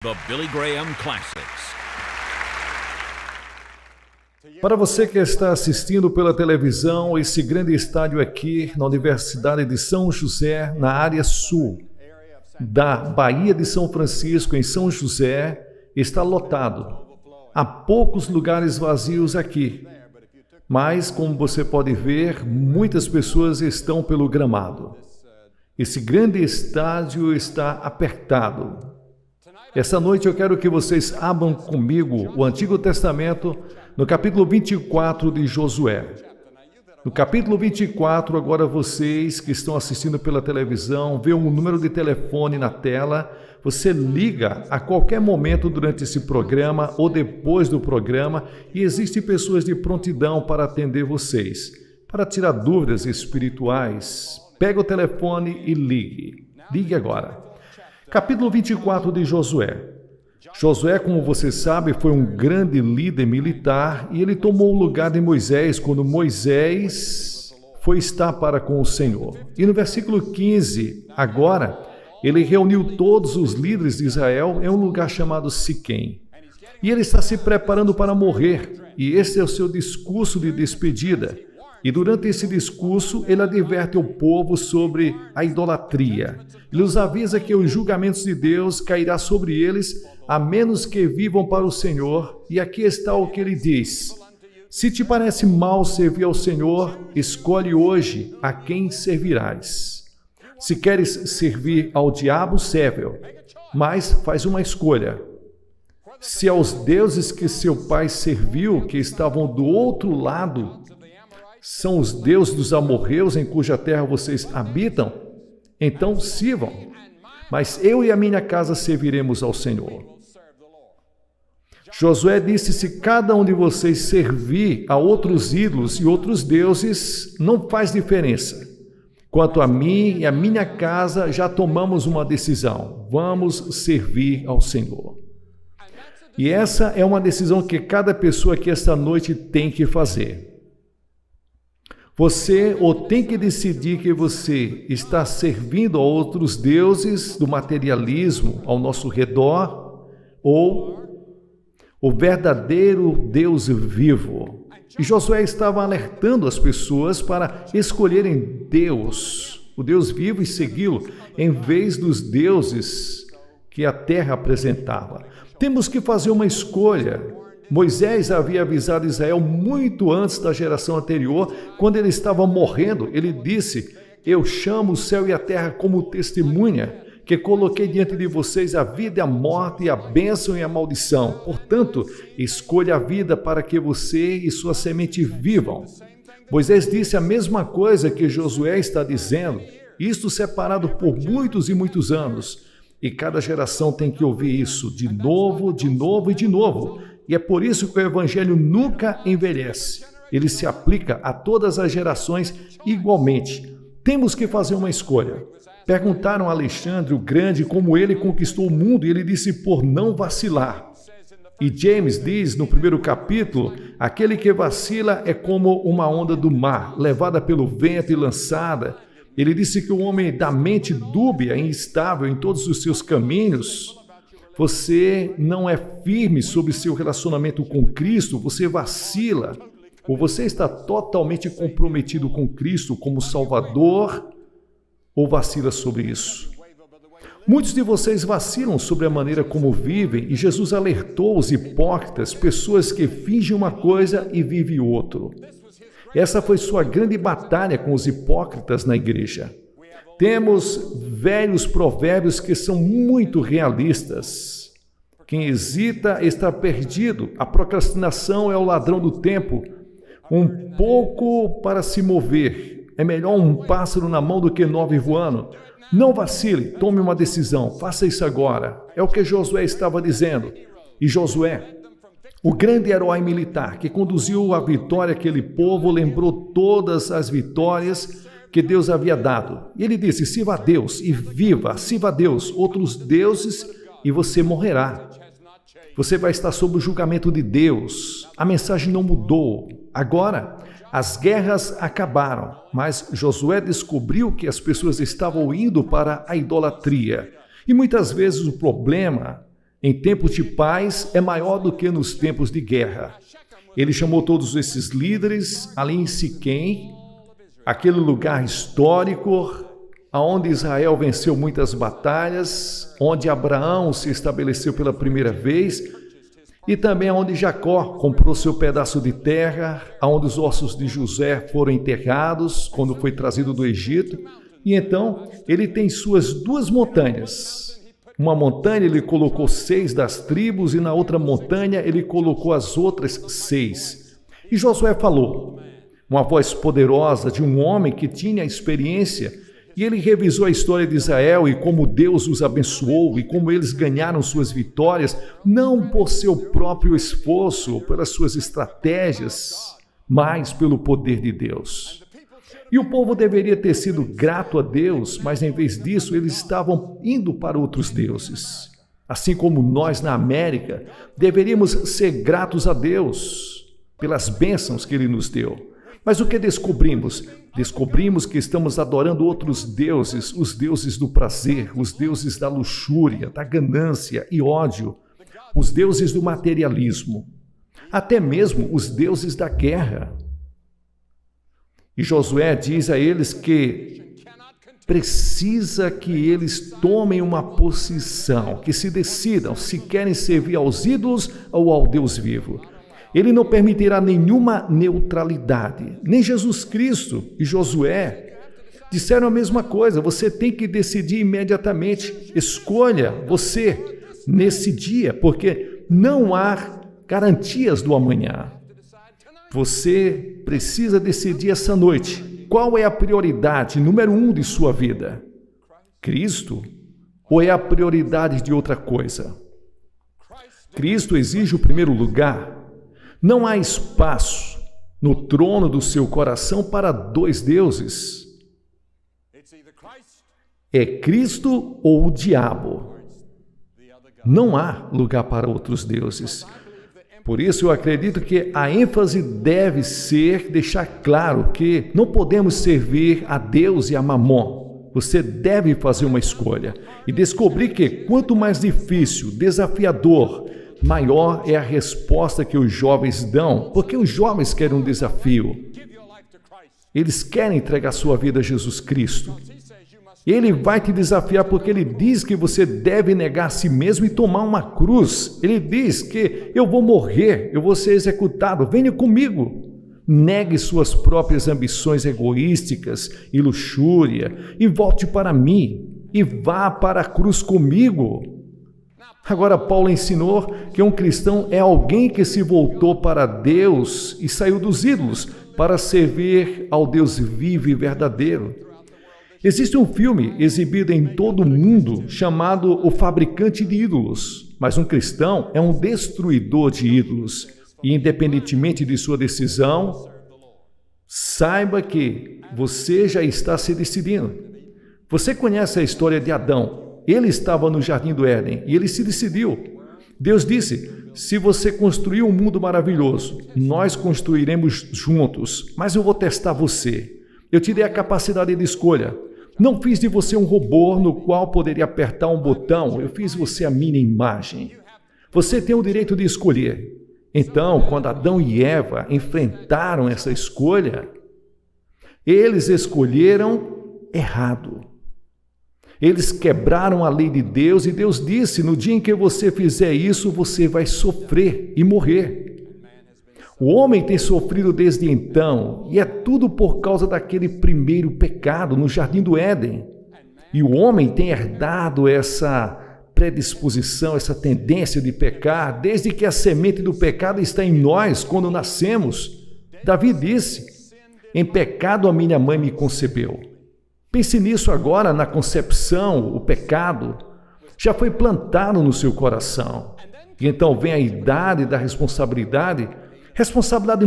The Billy Graham Classics. Para você que está assistindo pela televisão, esse grande estádio aqui na Universidade de São José, na área sul da Baía de São Francisco, em São José, está lotado. Há poucos lugares vazios aqui, mas, como você pode ver, muitas pessoas estão pelo gramado. Esse grande estádio está apertado. Essa noite eu quero que vocês abram comigo o Antigo Testamento no capítulo 24 de Josué. No capítulo 24, agora vocês que estão assistindo pela televisão, vê um número de telefone na tela, você liga a qualquer momento durante esse programa ou depois do programa e existem pessoas de prontidão para atender vocês, para tirar dúvidas espirituais. Pega o telefone e ligue. Ligue agora. Capítulo 24 de Josué. Josué, como você sabe, foi um grande líder militar e ele tomou o lugar de Moisés quando Moisés foi estar para com o Senhor. E no versículo 15, agora, ele reuniu todos os líderes de Israel em um lugar chamado Siquém. E ele está se preparando para morrer, e esse é o seu discurso de despedida. E durante esse discurso, ele adverte o povo sobre a idolatria. Ele os avisa que os julgamentos de Deus cairá sobre eles, a menos que vivam para o Senhor. E aqui está o que ele diz: se te parece mal servir ao Senhor, escolhe hoje a quem servirás. Se queres servir ao diabo, serve-o, mas faz uma escolha. Se aos deuses que seu pai serviu, que estavam do outro lado, são os deuses dos amorreus em cuja terra vocês habitam, então sirvam, mas eu e a minha casa serviremos ao Senhor. Josué disse: se cada um de vocês servir a outros ídolos e outros deuses, não faz diferença. Quanto a mim e a minha casa, já tomamos uma decisão: vamos servir ao Senhor. E essa é uma decisão que cada pessoa aqui esta noite tem que fazer. Você ou tem que decidir que você está servindo a outros deuses do materialismo ao nosso redor, ou o verdadeiro Deus vivo. E Josué estava alertando as pessoas para escolherem Deus, o Deus vivo, e segui-lo, em vez dos deuses que a terra apresentava. Temos que fazer uma escolha. Moisés havia avisado Israel muito antes da geração anterior, quando ele estava morrendo. Ele disse: eu chamo o céu e a terra como testemunha, que coloquei diante de vocês a vida e a morte, e a bênção e a maldição. Portanto, escolha a vida para que você e sua semente vivam. Moisés disse a mesma coisa que Josué está dizendo, isto separado por muitos e muitos anos. E cada geração tem que ouvir isso de novo, de novo e de novo. E é por isso que o Evangelho nunca envelhece. Ele se aplica a todas as gerações igualmente. Temos que fazer uma escolha. Perguntaram a Alexandre o Grande como ele conquistou o mundo e ele disse: por não vacilar. E James diz no primeiro capítulo: aquele que vacila é como uma onda do mar, levada pelo vento e lançada. Ele disse que o homem da mente dúbia e instável em todos os seus caminhos. Você não é firme sobre seu relacionamento com Cristo, você vacila, ou você está totalmente comprometido com Cristo como Salvador, ou vacila sobre isso. Muitos de vocês vacilam sobre a maneira como vivem, e Jesus alertou os hipócritas, pessoas que fingem uma coisa e vivem outro. Essa foi sua grande batalha com os hipócritas na igreja. Temos velhos provérbios que são muito realistas. Quem hesita está perdido. A procrastinação é o ladrão do tempo. Um pouco para se mover. É melhor um pássaro na mão do que 9 voando. Não vacile, tome uma decisão. Faça isso agora. É o que Josué estava dizendo. E Josué, o grande herói militar que conduziu a vitória àquele povo, lembrou todas as vitórias que Deus havia dado. E ele disse: sirva a Deus e viva, sirva a Deus, outros deuses, e você morrerá. Você vai estar sob o julgamento de Deus. A mensagem não mudou. Agora, as guerras acabaram, mas Josué descobriu que as pessoas estavam indo para a idolatria. E muitas vezes o problema em tempos de paz é maior do que nos tempos de guerra. Ele chamou todos esses líderes ali em Siquém, aquele lugar histórico, onde Israel venceu muitas batalhas, onde Abraão se estabeleceu pela primeira vez, e também onde Jacó comprou seu pedaço de terra, onde os ossos de José foram enterrados quando foi trazido do Egito. E então ele tem suas duas montanhas. Uma montanha ele colocou 6 das tribos e na outra montanha ele colocou as outras 6. E Josué falou, uma voz poderosa de um homem que tinha experiência, e ele revisou a história de Israel e como Deus os abençoou e como eles ganharam suas vitórias, não por seu próprio esforço ou pelas suas estratégias, mas pelo poder de Deus. E o povo deveria ter sido grato a Deus, mas em vez disso eles estavam indo para outros deuses. Assim como nós na América, deveríamos ser gratos a Deus pelas bênçãos que Ele nos deu. Mas o que descobrimos? Descobrimos que estamos adorando outros deuses, os deuses do prazer, os deuses da luxúria, da ganância e ódio, os deuses do materialismo, até mesmo os deuses da guerra. E Josué diz a eles que precisa que eles tomem uma posição, que se decidam se querem servir aos ídolos ou ao Deus vivo. Ele não permitirá nenhuma neutralidade. Nem Jesus Cristo e Josué disseram a mesma coisa. Você tem que decidir imediatamente. Escolha você nesse dia, porque não há garantias do amanhã. Você precisa decidir essa noite. Qual é a prioridade número 1 de sua vida? Cristo ou é a prioridade de outra coisa? Cristo exige o primeiro lugar. Não há espaço no trono do seu coração para 2 deuses. É Cristo ou o diabo. Não há lugar para outros deuses. Por isso eu acredito que a ênfase deve ser deixar claro que não podemos servir a Deus e a Mamon. Você deve fazer uma escolha e descobrir que quanto mais difícil, desafiador, maior é a resposta que os jovens dão, porque os jovens querem um desafio. Eles querem entregar sua vida a Jesus Cristo. Ele vai te desafiar porque ele diz que você deve negar a si mesmo e tomar uma cruz. Ele diz que eu vou morrer, eu vou ser executado, venha comigo. Negue suas próprias ambições egoísticas e luxúria e volte para mim e vá para a cruz comigo. Agora, Paulo ensinou que um cristão é alguém que se voltou para Deus e saiu dos ídolos para servir ao Deus vivo e verdadeiro. Existe um filme exibido em todo o mundo chamado O Fabricante de Ídolos, mas um cristão é um destruidor de ídolos. E independentemente de sua decisão, saiba que você já está se decidindo. Você conhece a história de Adão. Ele estava no Jardim do Éden e ele se decidiu. Deus disse, se você construir um mundo maravilhoso, nós construiremos juntos, mas eu vou testar você. Eu te dei a capacidade de escolha. Não fiz de você um robô no qual poderia apertar um botão, eu fiz você a minha imagem. Você tem o direito de escolher. Então, quando Adão e Eva enfrentaram essa escolha, eles escolheram errado. Eles quebraram a lei de Deus e Deus disse, no dia em que você fizer isso, você vai sofrer e morrer. O homem tem sofrido desde então, e é tudo por causa daquele primeiro pecado no Jardim do Éden. E o homem tem herdado essa predisposição, essa tendência de pecar, desde que a semente do pecado está em nós quando nascemos. Davi disse, em pecado a minha mãe me concebeu. Pense nisso agora, na concepção, o pecado já foi plantado no seu coração. E então vem a idade da responsabilidade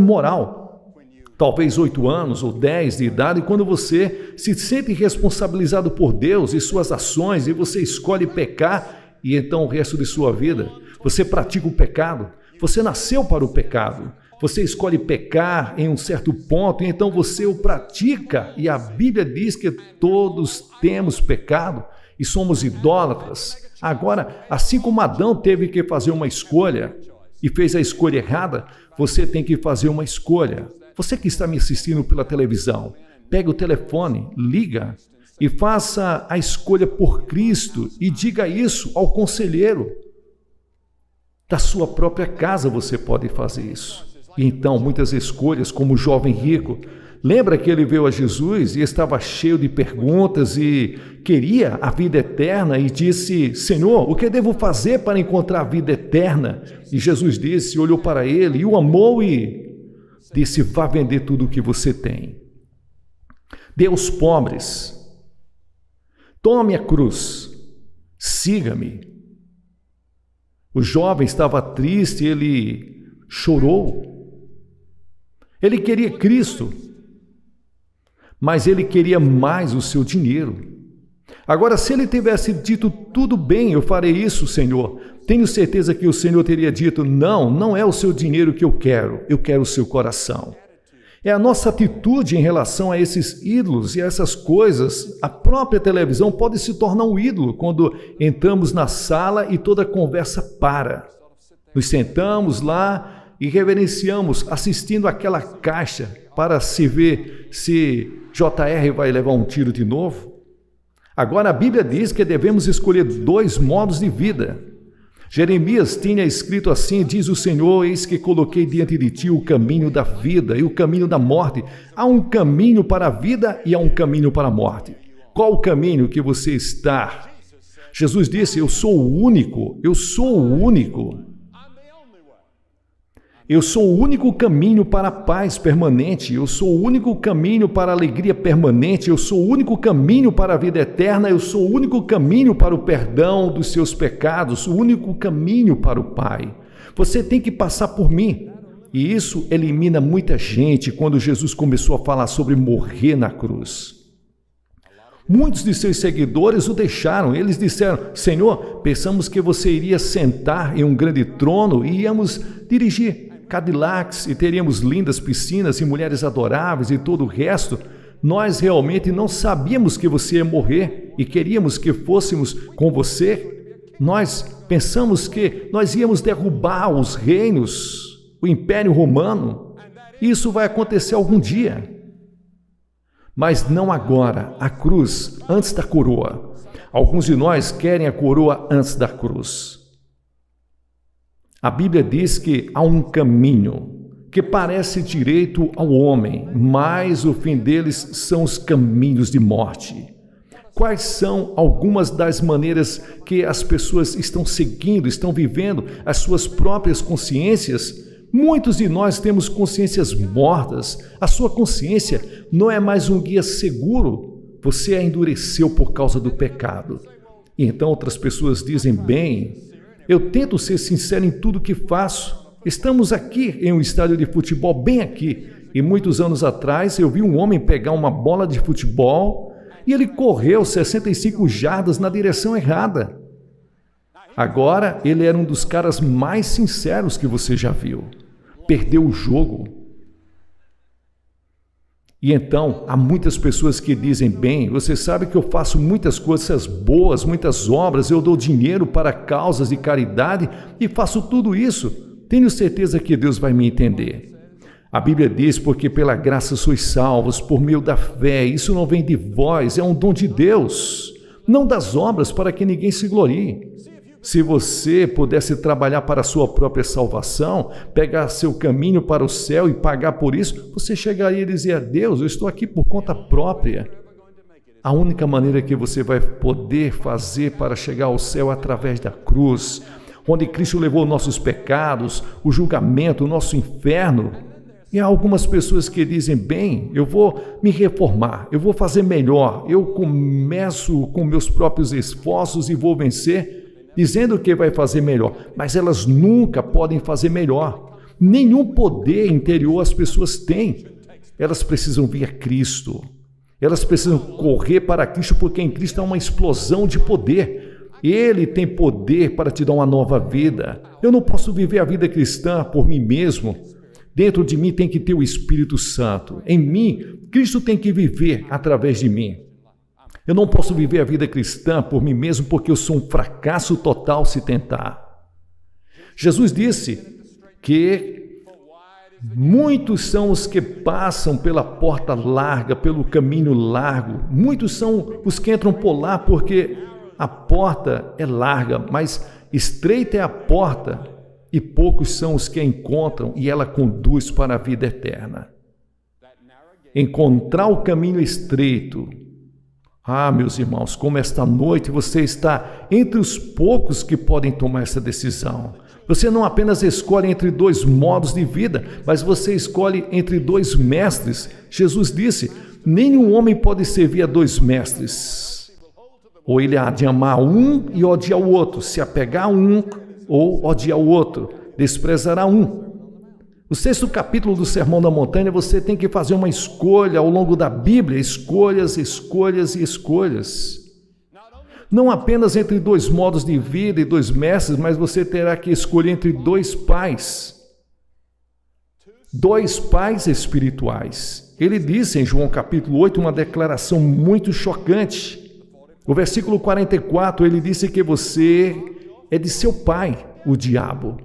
moral. Talvez 8 anos ou 10 de idade, quando você se sente responsabilizado por Deus e suas ações, e você escolhe pecar, e então o resto de sua vida, você pratica o pecado. Você nasceu para o pecado. Você escolhe pecar em um certo ponto, e então você o pratica. E a Bíblia diz que todos temos pecado e somos idólatras. Agora, assim como Adão teve que fazer uma escolha e fez a escolha errada, você tem que fazer uma escolha. Você que está me assistindo pela televisão, pega o telefone, liga e faça a escolha por Cristo e diga isso ao conselheiro. Da sua própria casa você pode fazer isso. E então, muitas escolhas, como o jovem rico, lembra que ele veio a Jesus e estava cheio de perguntas e queria a vida eterna e disse: Senhor, o que devo fazer para encontrar a vida eterna? E Jesus disse, olhou para ele e o amou e disse: vá vender tudo o que você tem. Dê aos pobres. Tome a cruz. Siga-me. O jovem estava triste, ele chorou. Ele queria Cristo, mas ele queria mais o seu dinheiro. Agora, se ele tivesse dito, tudo bem, eu farei isso, Senhor, tenho certeza que o Senhor teria dito, não é o seu dinheiro que eu quero o seu coração. É a nossa atitude em relação a esses ídolos e a essas coisas. A própria televisão pode se tornar um ídolo quando entramos na sala e toda a conversa para. Nos sentamos lá e reverenciamos, assistindo aquela caixa para se ver se JR vai levar um tiro de novo. Agora a Bíblia diz que devemos escolher 2 modos de vida. Jeremias tinha escrito assim, diz o Senhor, eis que coloquei diante de ti o caminho da vida e o caminho da morte. Há um caminho para a vida e há um caminho para a morte. Qual o caminho que você está? Jesus disse, eu sou o único. Eu sou o único caminho para a paz permanente, eu sou o único caminho para a alegria permanente, eu sou o único caminho para a vida eterna, eu sou o único caminho para o perdão dos seus pecados, o único caminho para o Pai. Você tem que passar por mim. E isso elimina muita gente quando Jesus começou a falar sobre morrer na cruz. Muitos de seus seguidores o deixaram, eles disseram, Senhor, pensamos que você iria sentar em um grande trono e íamos dirigir Cadillacs e teríamos lindas piscinas e mulheres adoráveis e todo o resto. Nós realmente não sabíamos que você ia morrer e queríamos que fôssemos com você. Nós pensamos que nós íamos derrubar os reinos, o Império Romano. Isso vai acontecer algum dia. Mas não agora, a cruz antes da coroa. Alguns de nós querem a coroa antes da cruz. A Bíblia diz que há um caminho que parece direito ao homem, mas o fim deles são os caminhos de morte. Quais são algumas das maneiras que as pessoas estão seguindo, estão vivendo as suas próprias consciências? Muitos de nós temos consciências mortas. A sua consciência não é mais um guia seguro. Você a endureceu por causa do pecado. E então outras pessoas dizem, bem, eu tento ser sincero em tudo que faço. Estamos aqui em um estádio de futebol, bem aqui. E muitos anos atrás eu vi um homem pegar uma bola de futebol e ele correu 65 jardas na direção errada. Agora ele era um dos caras mais sinceros que você já viu. Perdeu o jogo. E então, há muitas pessoas que dizem, bem, você sabe que eu faço muitas coisas boas, muitas obras, eu dou dinheiro para causas de caridade e faço tudo isso. Tenho certeza que Deus vai me entender. A Bíblia diz, porque pela graça sois salvos, por meio da fé. Isso não vem de vós, é um dom de Deus, não das obras para que ninguém se glorie. Se você pudesse trabalhar para a sua própria salvação, pegar seu caminho para o céu e pagar por isso, você chegaria e dizer a Deus, eu estou aqui por conta própria. A única maneira que você vai poder fazer para chegar ao céu é através da cruz, onde Cristo levou nossos pecados, o julgamento, o nosso inferno. E há algumas pessoas que dizem, bem, eu vou me reformar, eu vou fazer melhor, eu começo com meus próprios esforços e vou vencer, dizendo que vai fazer melhor, mas elas nunca podem fazer melhor. Nenhum poder interior as pessoas têm. Elas precisam vir a Cristo. Elas precisam correr para Cristo, porque em Cristo há uma explosão de poder. Ele tem poder para te dar uma nova vida. Eu não posso viver a vida cristã por mim mesmo. Dentro de mim tem que ter o Espírito Santo. Em mim, Cristo tem que viver através de mim. Eu não posso viver a vida cristã por mim mesmo porque eu sou um fracasso total se tentar. Jesus disse que muitos são os que passam pela porta larga, pelo caminho largo. Muitos são os que entram por lá porque a porta é larga, mas estreita é a porta e poucos são os que a encontram e ela conduz para a vida eterna. Encontrar o caminho estreito. Meus irmãos, como esta noite você está entre os poucos que podem tomar essa decisão. Você não apenas escolhe entre dois modos de vida, mas você escolhe entre dois mestres. Jesus disse, nenhum homem pode servir a dois mestres. Ou ele há de amar um e odiar o outro, se apegar a um ou odiar o outro, desprezará um. No 6º capítulo do Sermão da Montanha, você tem que fazer uma escolha ao longo da Bíblia, escolhas, escolhas e escolhas. Não apenas entre dois modos de vida e dois mestres, mas você terá que escolher entre dois pais. Dois pais espirituais. Ele disse em João capítulo 8 uma declaração muito chocante. No versículo 44, ele disse que você é de seu pai, o diabo.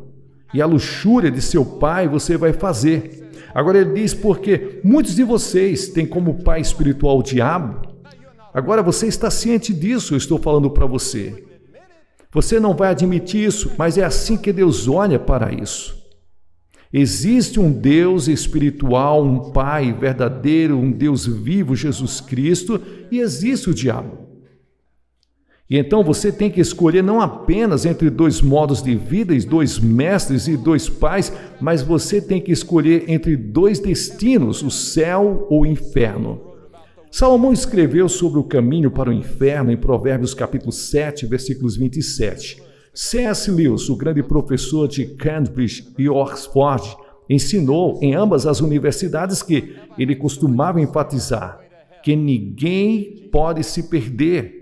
E a luxúria de seu pai você vai fazer. Agora ele diz porque muitos de vocês têm como pai espiritual o diabo. Agora você está ciente disso, eu estou falando para você. Você não vai admitir isso, mas é assim que Deus olha para isso. Existe um Deus espiritual, um Pai verdadeiro, um Deus vivo, Jesus Cristo, e existe o diabo. E então você tem que escolher não apenas entre dois modos de vida, e dois mestres e dois pais, mas você tem que escolher entre dois destinos, o céu ou o inferno. Salomão escreveu sobre o caminho para o inferno em Provérbios capítulo 7, versículos 27. C.S. Lewis, o grande professor de Cambridge e Oxford, ensinou em ambas as universidades que ele costumava enfatizar que ninguém pode se perder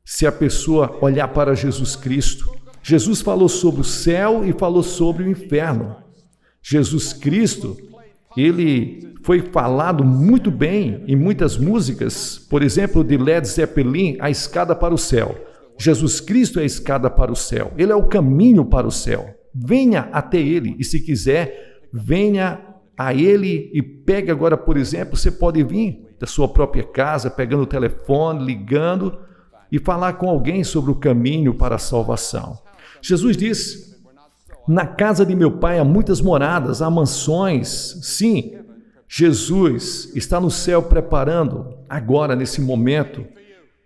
se a pessoa olhar para Jesus Cristo. Jesus falou sobre o céu e falou sobre o inferno. Jesus Cristo, ele foi falado muito bem em muitas músicas, por exemplo, de Led Zeppelin, A Escada para o Céu. Jesus Cristo é a escada para o céu, ele é o caminho para o céu. Venha até ele e, se quiser, venha a ele e pegue agora, por exemplo, você pode vir da sua própria casa, pegando o telefone, ligando e falar com alguém sobre o caminho para a salvação. Jesus disse, na casa de meu pai há muitas moradas, há mansões. Sim, Jesus está no céu preparando, agora nesse momento,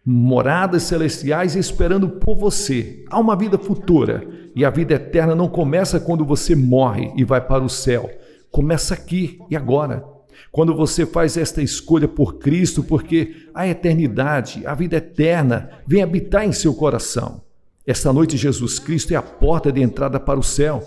moradas celestiais esperando por você. Há uma vida futura e a vida eterna não começa quando você morre e vai para o céu. Começa aqui e agora. Quando você faz esta escolha por Cristo, porque a eternidade, a vida eterna, vem habitar em seu coração. Esta noite, Jesus Cristo é a porta de entrada para o céu.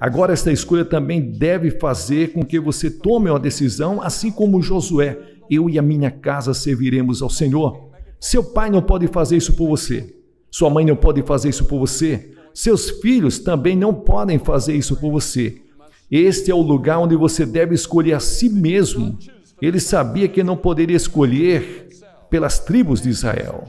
Agora, esta escolha também deve fazer com que você tome uma decisão, assim como Josué. Eu e a minha casa serviremos ao Senhor. Seu pai não pode fazer isso por você. Sua mãe não pode fazer isso por você. Seus filhos também não podem fazer isso por você. Este é o lugar onde você deve escolher a si mesmo. Ele sabia que não poderia escolher pelas tribos de Israel.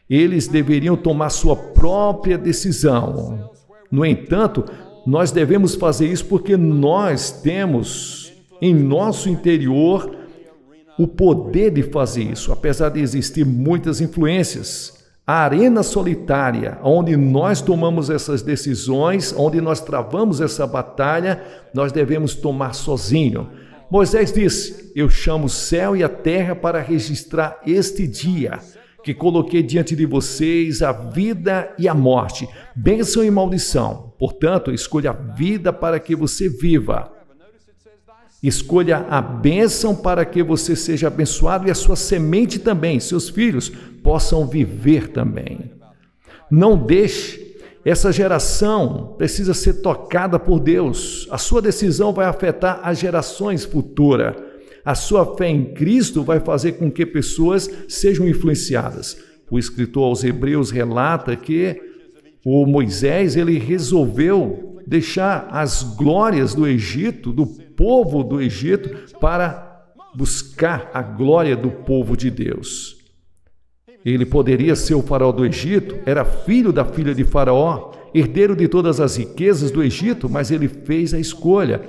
Eles deveriam tomar sua própria decisão. No entanto, nós devemos fazer isso porque nós temos em nosso interior o poder de fazer isso, apesar de existir muitas influências. A arena solitária, onde nós tomamos essas decisões, onde nós travamos essa batalha, nós devemos tomar sozinho. Moisés disse, eu chamo o céu e a terra para registrar este dia, que coloquei diante de vocês a vida e a morte, bênção e maldição. Portanto, escolha a vida para que você viva. Escolha a bênção para que você seja abençoado e a sua semente também, seus filhos, possam viver também. Não deixe, essa geração precisa ser tocada por Deus. A sua decisão vai afetar as gerações futuras. A sua fé em Cristo vai fazer com que pessoas sejam influenciadas. O escritor aos Hebreus relata que o Moisés, ele resolveu deixar as glórias do Egito, do povo do Egito, para buscar a glória do povo de Deus. Ele poderia ser o faraó do Egito, era filho da filha de Faraó, herdeiro de todas as riquezas do Egito, mas ele fez a escolha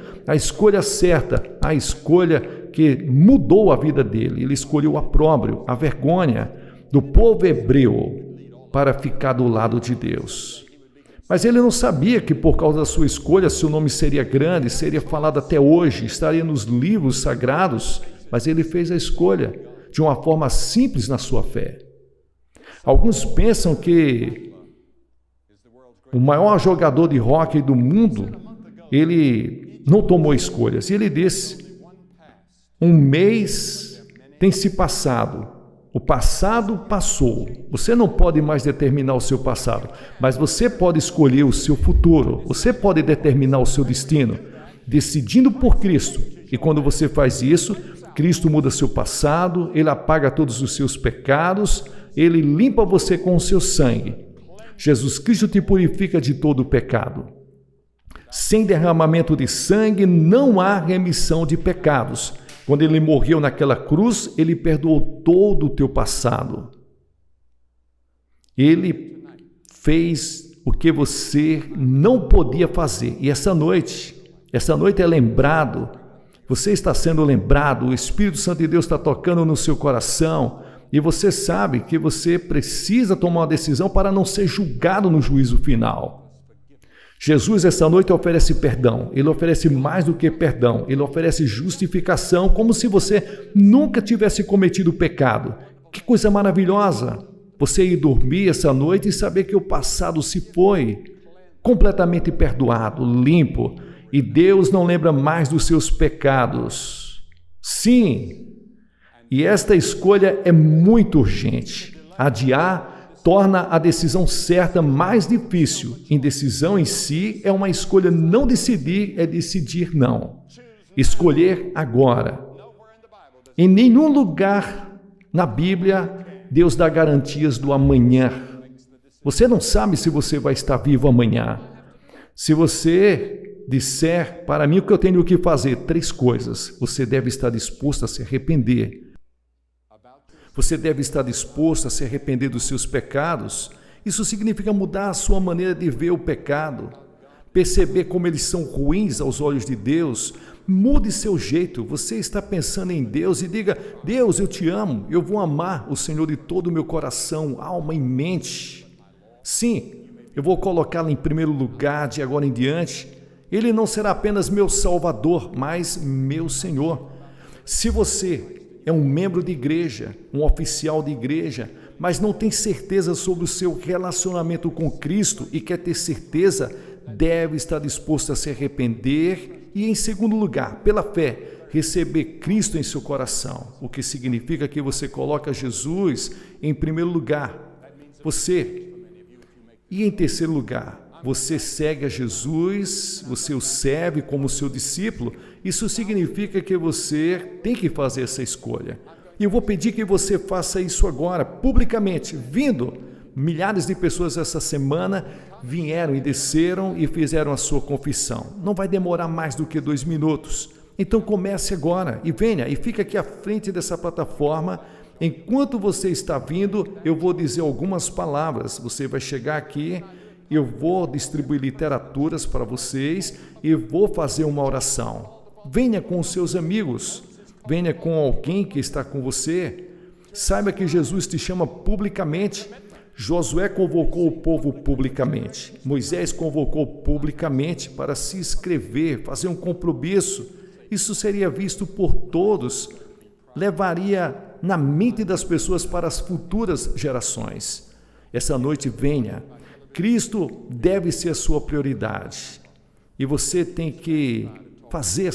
certa, a escolha que mudou a vida dele. Ele escolheu o opróbrio, a vergonha do povo hebreu para ficar do lado de Deus. Mas ele não sabia que por causa da sua escolha seu nome seria grande, seria falado até hoje, estaria nos livros sagrados, mas ele fez a escolha de uma forma simples na sua fé. Alguns pensam que o maior jogador de hóquei do mundo, ele não tomou escolhas. E ele disse, um mês tem se passado, o passado passou. Você não pode mais determinar o seu passado, mas você pode escolher o seu futuro. Você pode determinar o seu destino, decidindo por Cristo. E quando você faz isso, Cristo muda seu passado, Ele apaga todos os seus pecados, Ele limpa você com o seu sangue. Jesus Cristo te purifica de todo o pecado. Sem derramamento de sangue não há remissão de pecados. Quando Ele morreu naquela cruz, Ele perdoou todo o teu passado. Ele fez o que você não podia fazer. E essa noite é lembrado, você está sendo lembrado, o Espírito Santo de Deus está tocando no seu coração, e você sabe que você precisa tomar uma decisão para não ser julgado no juízo final. Jesus, essa noite, oferece perdão. Ele oferece mais do que perdão. Ele oferece justificação, como se você nunca tivesse cometido pecado. Que coisa maravilhosa! Você ir dormir essa noite e saber que o passado se foi, completamente perdoado, limpo, e Deus não lembra mais dos seus pecados. Sim, e esta escolha é muito urgente. Adiar torna a decisão certa mais difícil. Indecisão em si é uma escolha. Não decidir é decidir não. Escolher agora. Em nenhum lugar na Bíblia Deus dá garantias do amanhã. Você não sabe se você vai estar vivo amanhã. Se você disser para mim o que eu tenho que fazer, 3 coisas. Você deve estar disposto a se arrepender. Você deve estar disposto a se arrepender dos seus pecados. Isso significa mudar a sua maneira de ver o pecado, perceber como eles são ruins aos olhos de Deus. Mude seu jeito. Você está pensando em Deus e diga, Deus, eu te amo, eu vou amar o Senhor de todo o meu coração, alma e mente. Sim, eu vou colocá-lo em primeiro lugar de agora em diante. Ele não será apenas meu Salvador, mas meu Senhor. Se você é um membro de igreja, um oficial de igreja, mas não tem certeza sobre o seu relacionamento com Cristo e quer ter certeza, deve estar disposto a se arrepender e, em segundo lugar, pela fé, receber Cristo em seu coração, o que significa que você coloca Jesus em primeiro lugar. E em terceiro lugar, você segue a Jesus, você o serve como seu discípulo. Isso significa que você tem que fazer essa escolha. E eu vou pedir que você faça isso agora, publicamente, milhares de pessoas essa semana vieram e desceram e fizeram a sua confissão. Não vai demorar mais do que 2 minutos. Então comece agora e venha e fica aqui à frente dessa plataforma. Enquanto você está vindo, eu vou dizer algumas palavras. Você vai chegar aqui, eu vou distribuir literaturas para vocês e vou fazer uma oração. Venha com os seus amigos, venha com alguém que está com você. Saiba que Jesus te chama publicamente. Josué convocou o povo publicamente. Moisés convocou publicamente para se inscrever, fazer um compromisso. Isso seria visto por todos, levaria na mente das pessoas para as futuras gerações. Essa noite venha. Cristo deve ser a sua prioridade. E você tem que fazer essa